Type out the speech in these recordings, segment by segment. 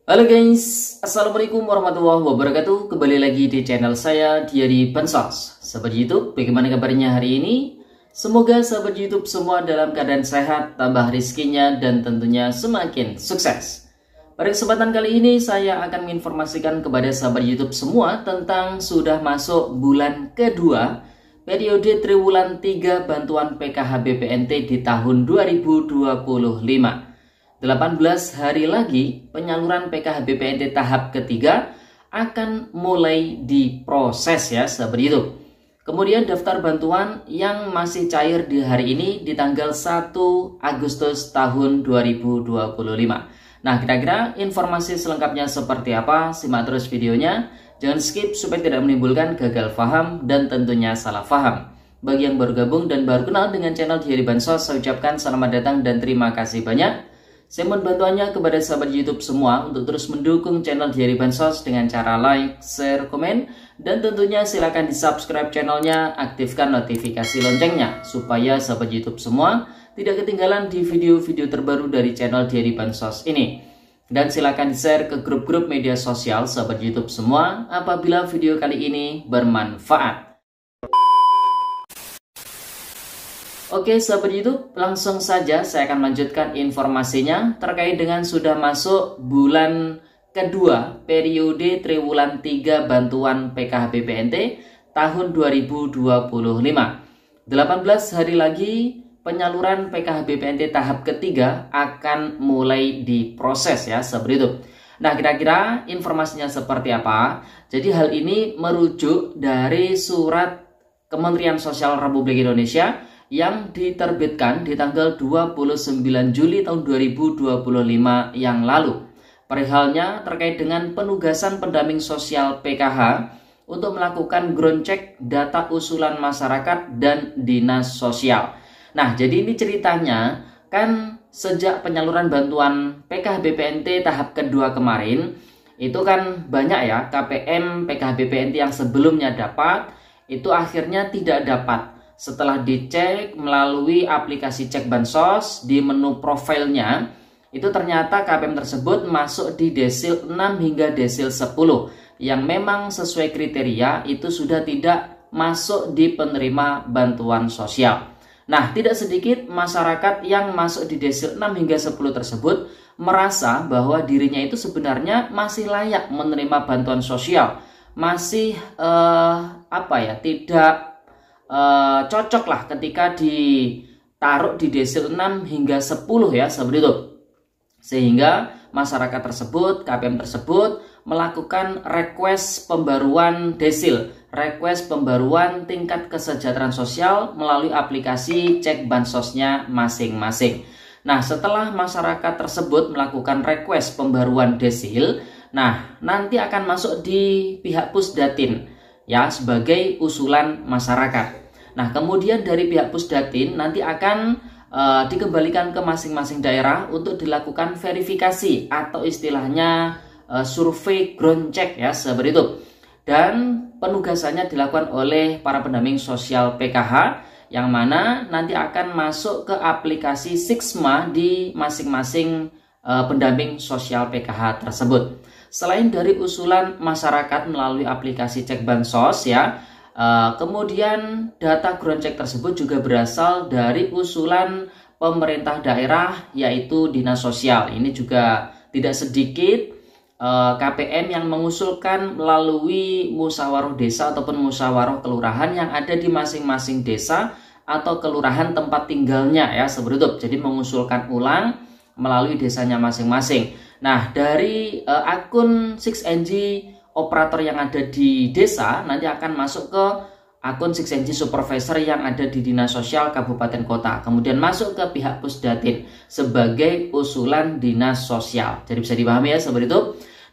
Halo guys, Assalamualaikum warahmatullahi wabarakatuh. Kembali lagi di channel saya, Diary Bansos. Sahabat YouTube, bagaimana kabarnya hari ini? Semoga sahabat YouTube semua dalam keadaan sehat, tambah rizkinya, dan tentunya semakin sukses. Pada kesempatan kali ini, saya akan menginformasikan kepada sahabat YouTube semua tentang sudah masuk bulan kedua periode triwulan 3 bantuan PKH BPNT di tahun 2025. 18 hari lagi penyaluran PKH BPNT tahap ketiga akan mulai diproses ya sahabat YouTube. Kemudian daftar bantuan yang masih cair di hari ini di tanggal 1 Agustus tahun 2025. Nah, kira-kira informasi selengkapnya seperti apa? Simak terus videonya. Jangan skip supaya tidak menimbulkan gagal paham dan tentunya salah paham. Bagi yang baru gabung dan baru kenal dengan channel Diary Bansos, saya ucapkan selamat datang dan terima kasih banyak. Saya mohon bantuannya kepada sahabat YouTube semua untuk terus mendukung channel Diary Bansos dengan cara like, share, komen, dan tentunya silakan di subscribe channelnya, aktifkan notifikasi loncengnya supaya sahabat YouTube semua tidak ketinggalan di video-video terbaru dari channel Diary Bansos ini. Dan silakan share ke grup-grup media sosial sahabat YouTube semua apabila video kali ini bermanfaat. Oke sahabat YouTube, langsung saja saya akan melanjutkan informasinya terkait dengan sudah masuk bulan kedua periode triwulan 3 bantuan PKH BPNT tahun 2025. 18 hari lagi penyaluran PKH BPNT tahap ketiga akan mulai diproses ya sahabat YouTube. Nah, kira-kira informasinya seperti apa? Jadi hal ini merujuk dari surat Kementerian Sosial Republik Indonesia yang diterbitkan di tanggal 29 Juli tahun 2025 yang lalu. Perihalnya terkait dengan penugasan pendamping sosial PKH untuk melakukan ground check data usulan masyarakat dan dinas sosial. Nah, jadi ini ceritanya kan sejak penyaluran bantuan PKH BPNT tahap kedua kemarin, itu kan banyak ya KPM PKH BPNT yang sebelumnya dapat, itu akhirnya tidak dapat. Setelah dicek melalui aplikasi cek bansos di menu profilnya, itu ternyata KPM tersebut masuk di desil 6 hingga desil 10 yang memang sesuai kriteria itu sudah tidak masuk di penerima bantuan sosial. Nah, tidak sedikit masyarakat yang masuk di desil 6 hingga 10 tersebut merasa bahwa dirinya itu sebenarnya masih layak menerima bantuan sosial, masih tidak cocok lah ketika ditaruh di desil 6 hingga 10 ya sahabat YouTube. Sehingga masyarakat tersebut, KPM tersebut melakukan request pembaruan desil, request pembaruan tingkat kesejahteraan sosial melalui aplikasi cek bansosnya masing-masing. Nah, setelah masyarakat tersebut melakukan request pembaruan desil, nah nanti akan masuk di pihak Pusdatin ya sebagai usulan masyarakat. Nah, kemudian dari pihak Pusdatin nanti akan dikembalikan ke masing-masing daerah untuk dilakukan verifikasi atau istilahnya survei ground check ya sahabat itu. Dan penugasannya dilakukan oleh para pendamping sosial PKH yang mana nanti akan masuk ke aplikasi Sixma di masing-masing pendamping sosial PKH tersebut. Selain dari usulan masyarakat melalui aplikasi cek bansos ya, kemudian data ground check tersebut juga berasal dari usulan pemerintah daerah yaitu dinas sosial. Ini juga tidak sedikit KPM yang mengusulkan melalui musyawarah desa ataupun musyawarah kelurahan yang ada di masing-masing desa atau kelurahan tempat tinggalnya ya sahabat YouTube. Jadi mengusulkan ulang melalui desanya masing-masing. Nah, dari akun 6NG operator yang ada di desa nanti akan masuk ke akun 6NG supervisor yang ada di dinas sosial kabupaten kota. Kemudian masuk ke pihak Pusdatin sebagai usulan dinas sosial. Jadi bisa dipahami ya sahabat itu.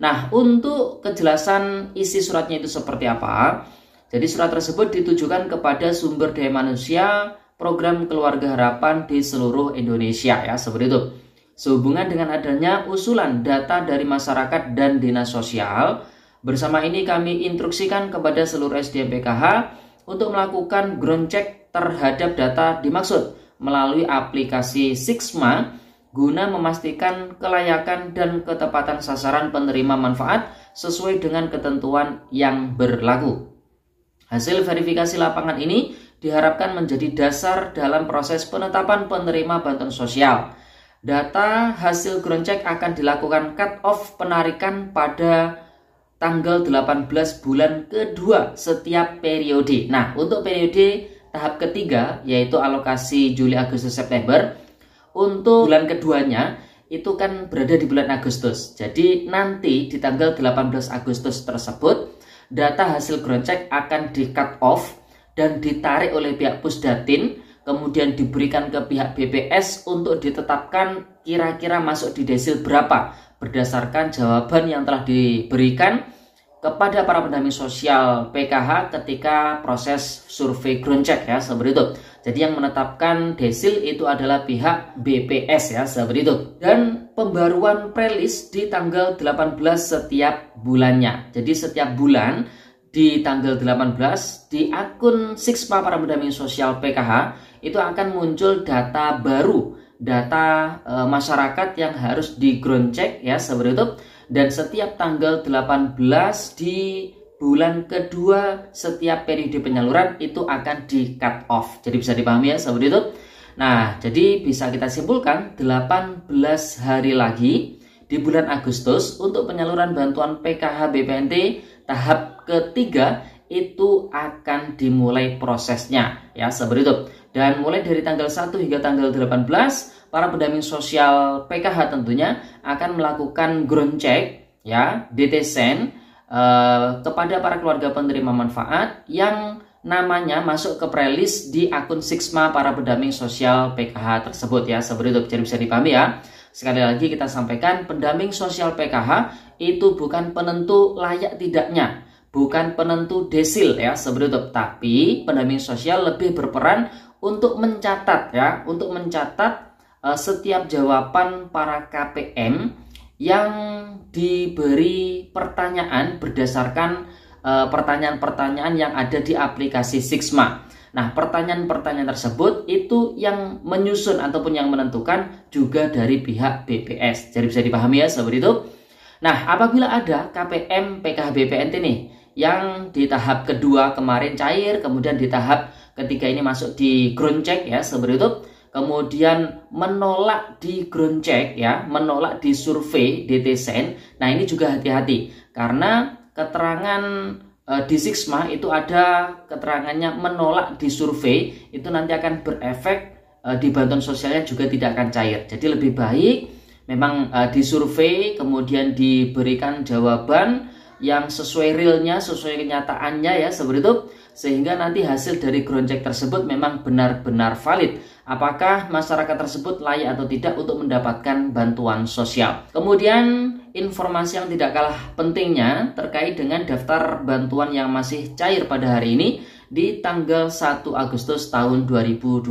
Nah, untuk kejelasan isi suratnya itu seperti apa? Jadi surat tersebut ditujukan kepada sumber daya manusia program Keluarga Harapan di seluruh Indonesia ya sahabat itu. Sehubungan dengan adanya usulan data dari masyarakat dan dinas sosial, bersama ini kami instruksikan kepada seluruh SDM PKH untuk melakukan ground check terhadap data dimaksud melalui aplikasi Sixma guna memastikan kelayakan dan ketepatan sasaran penerima manfaat sesuai dengan ketentuan yang berlaku. Hasil verifikasi lapangan ini diharapkan menjadi dasar dalam proses penetapan penerima bantuan sosial. Data hasil ground check akan dilakukan cut-off penarikan pada tanggal 18 bulan kedua setiap periode. Nah, untuk periode tahap ketiga, yaitu alokasi Juli, Agustus, September, untuk bulan keduanya itu kan berada di bulan Agustus. Jadi nanti di tanggal 18 Agustus tersebut data hasil ground check akan di cut off dan ditarik oleh pihak Pusdatin, kemudian diberikan ke pihak BPS untuk ditetapkan kira-kira masuk di desil berapa berdasarkan jawaban yang telah diberikan kepada para pendamping sosial PKH ketika proses survei ground check ya, seperti itu. Jadi yang menetapkan desil itu adalah pihak BPS ya, seperti itu. Dan pembaruan prelis di tanggal 18 setiap bulannya. Jadi setiap bulan di tanggal 18 di akun Sixma para pendamping sosial PKH itu akan muncul data baru, data masyarakat yang harus di ground check ya, seperti itu. Dan setiap tanggal 18 di bulan kedua setiap periode penyaluran itu akan di cut off. Jadi bisa dipahami ya, seperti itu. Nah, jadi bisa kita simpulkan 18 hari lagi di bulan Agustus untuk penyaluran bantuan PKH BPNT tahap ketiga itu akan dimulai prosesnya ya, seperti itu. Dan mulai dari tanggal 1 hingga tanggal 18 para pendamping sosial PKH tentunya akan melakukan ground check ya, DTSen kepada para keluarga penerima manfaat yang namanya masuk ke prelis di akun Sixma para pendamping sosial PKH tersebut ya, seperti itu. Jadi bisa dipahami ya. Sekali lagi kita sampaikan, pendamping sosial PKH itu bukan penentu layak tidaknya, bukan penentu desil ya, seperti itu. Tapi pendamping sosial lebih berperan untuk mencatat ya, untuk mencatat setiap jawaban para KPM yang diberi pertanyaan berdasarkan pertanyaan-pertanyaan yang ada di aplikasi Sixma. Nah, pertanyaan-pertanyaan tersebut itu yang menyusun ataupun yang menentukan juga dari pihak BPS. Jadi bisa dipahami ya, seperti itu. Nah, apabila ada KPM PKH BPNT nih yang di tahap kedua kemarin cair, kemudian di tahap ketiga ini masuk di ground check ya, seperti itu. Kemudian menolak di ground check ya, menolak di survei DTSen. Nah, ini juga hati-hati karena keterangan di Sixma itu ada keterangannya menolak di survei, itu nanti akan berefek di bantuan sosialnya juga tidak akan cair. Jadi lebih baik memang di survei kemudian diberikan jawaban yang sesuai realnya, sesuai kenyataannya ya, seperti itu, sehingga nanti hasil dari ground check tersebut memang benar-benar valid. Apakah masyarakat tersebut layak atau tidak untuk mendapatkan bantuan sosial. Kemudian informasi yang tidak kalah pentingnya terkait dengan daftar bantuan yang masih cair pada hari ini di tanggal 1 Agustus tahun 2025.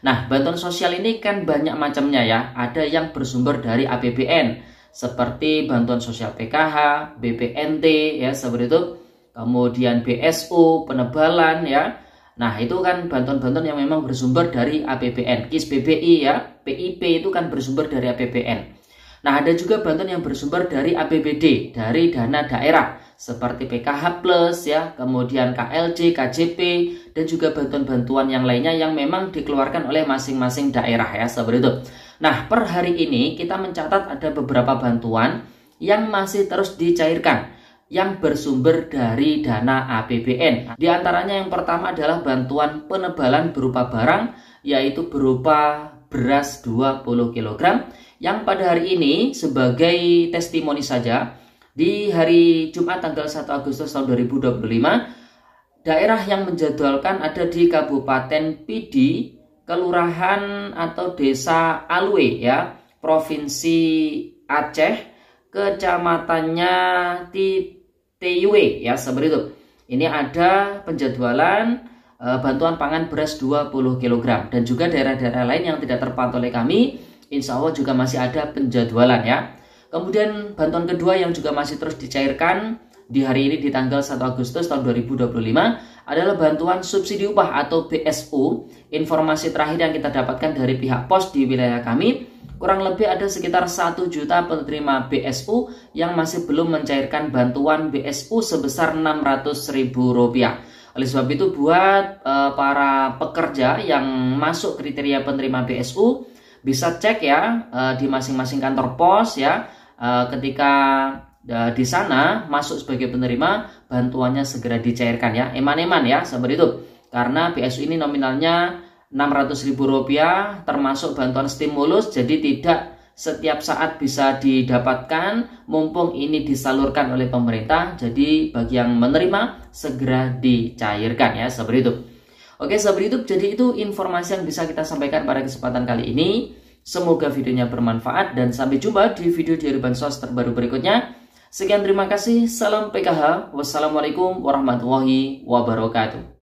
Nah, bantuan sosial ini kan banyak macamnya ya. Ada yang bersumber dari APBN seperti bantuan sosial PKH, BPNT ya, seperti itu. Kemudian BSU, penebalan ya. Nah, itu kan bantuan-bantuan yang memang bersumber dari APBN. KIS BBI ya, PIP itu kan bersumber dari APBN. Nah, ada juga bantuan yang bersumber dari APBD, dari dana daerah seperti PKH Plus ya, kemudian KLJ, KJP, dan juga bantuan-bantuan yang lainnya yang memang dikeluarkan oleh masing-masing daerah ya, seperti itu. Nah, per hari ini kita mencatat ada beberapa bantuan yang masih terus dicairkan yang bersumber dari dana APBN. Di antaranya yang pertama adalah bantuan penebalan berupa barang, yaitu berupa beras 20 kg, yang pada hari ini sebagai testimoni saja, di hari Jumat tanggal 1 Agustus tahun 2025, daerah yang menjadwalkan ada di Kabupaten Pidi, Kelurahan atau Desa Alwe ya, Provinsi Aceh, kecamatannya TUW ya, seperti itu. Ini ada penjadwalan bantuan pangan beras 20 kg, dan juga daerah-daerah lain yang tidak terpantau oleh kami, insya Allah juga masih ada penjadwalan ya. Kemudian bantuan kedua yang juga masih terus dicairkan di hari ini di tanggal 1 Agustus tahun 2025 adalah bantuan subsidi upah atau BSU. Informasi terakhir yang kita dapatkan dari pihak pos di wilayah kami kurang lebih ada sekitar 1 juta penerima BSU yang masih belum mencairkan bantuan BSU sebesar Rp600.000. Oleh sebab itu buat para pekerja yang masuk kriteria penerima BSU bisa cek ya di masing-masing kantor pos ya, ketika di sana masuk sebagai penerima, bantuannya segera dicairkan ya, eman-eman ya, seperti itu. Karena BSU ini nominalnya Rp600.000 termasuk bantuan stimulus, jadi tidak setiap saat bisa didapatkan, mumpung ini disalurkan oleh pemerintah. Jadi bagi yang menerima segera dicairkan ya, seperti itu. Oke, sahabat YouTube, jadi itu informasi yang bisa kita sampaikan pada kesempatan kali ini. Semoga videonya bermanfaat dan sampai jumpa di video dari Bansos terbaru berikutnya. Sekian, terima kasih. Salam PKH. Wassalamualaikum warahmatullahi wabarakatuh.